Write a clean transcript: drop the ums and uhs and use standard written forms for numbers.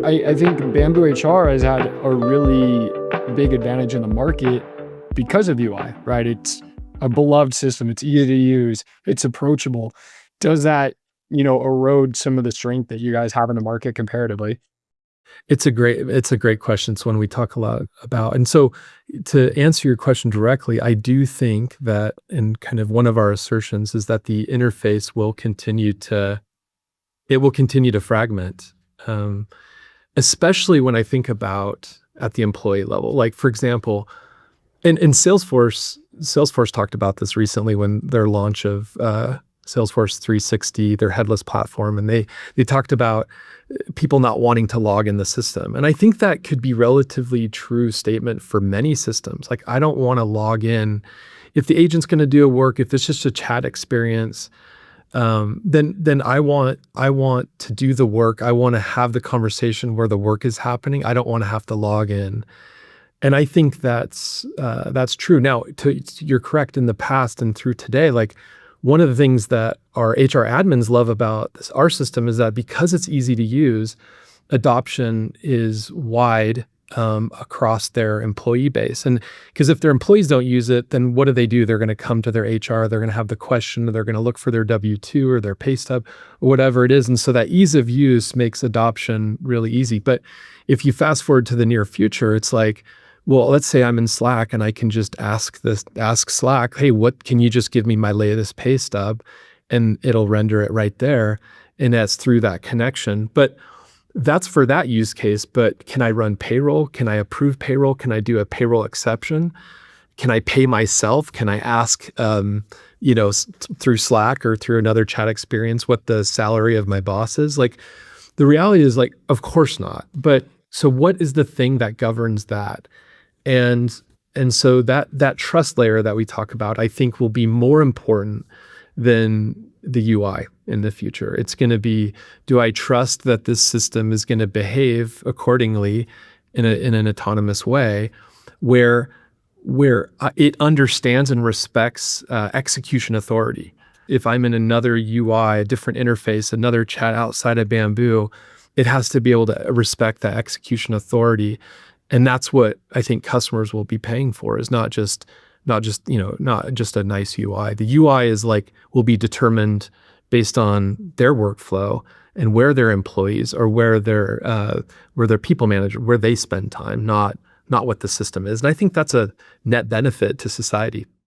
I think BambooHR has had a really big advantage in the market because of UI, right? It's a beloved system. It's easy to use. It's approachable. Does that, erode some of the strength that you guys have in the market comparatively? It's a great question. It's one we talk a lot about. And so to answer your question directly, I do think that, and kind of one of our assertions is that the interface will continue to fragment. Um, Especially when I think about at the employee level. Like, for example, in Salesforce talked about this recently when their launch of Salesforce 360, their headless platform, and they talked about people not wanting to log in the system. And I think that could be relatively true statement for many systems. Like, I don't want to log in. If the agent's going to do a work, if it's just a chat experience, then I want to do the work. I want to have the conversation where the work is happening. I don't want to have to log in. And I think that's true. Now, you're correct, in the past and through today, like, one of the things that our HR admins love about our system is that because it's easy to use, adoption is wide across their employee base. And because if their employees don't use it, then what do? They're going to come to their HR, they're going to have the question, they're going to look for their W-2 or their pay stub or whatever it is. And so that ease of use makes adoption really easy. But if you fast forward to the near future, it's like, well, let's say I'm in Slack and I can just ask Slack, hey, what can you just give me my latest pay stub? And it'll render it right there. And that's through that connection. But that's for that use case. But can I run payroll? Can I approve payroll? Can I do a payroll exception? Can I pay myself? Can I ask, through Slack or through another chat experience, what the salary of my boss is? Like, the reality is, like, of course not. But so what is the thing that governs that? And so that trust layer that we talk about, I think, will be more important than the UI in the future. It's going to be, do I trust that this system is going to behave accordingly in an autonomous way, where it understands and respects execution authority. If I'm in another UI, a different interface, another chat outside of Bamboo, it has to be able to respect that execution authority. And that's what I think customers will be paying for, is not just a nice UI. The UI will be determined based on their workflow and where their employees or where their people manager, where they spend time, not what the system is. And I think that's a net benefit to society.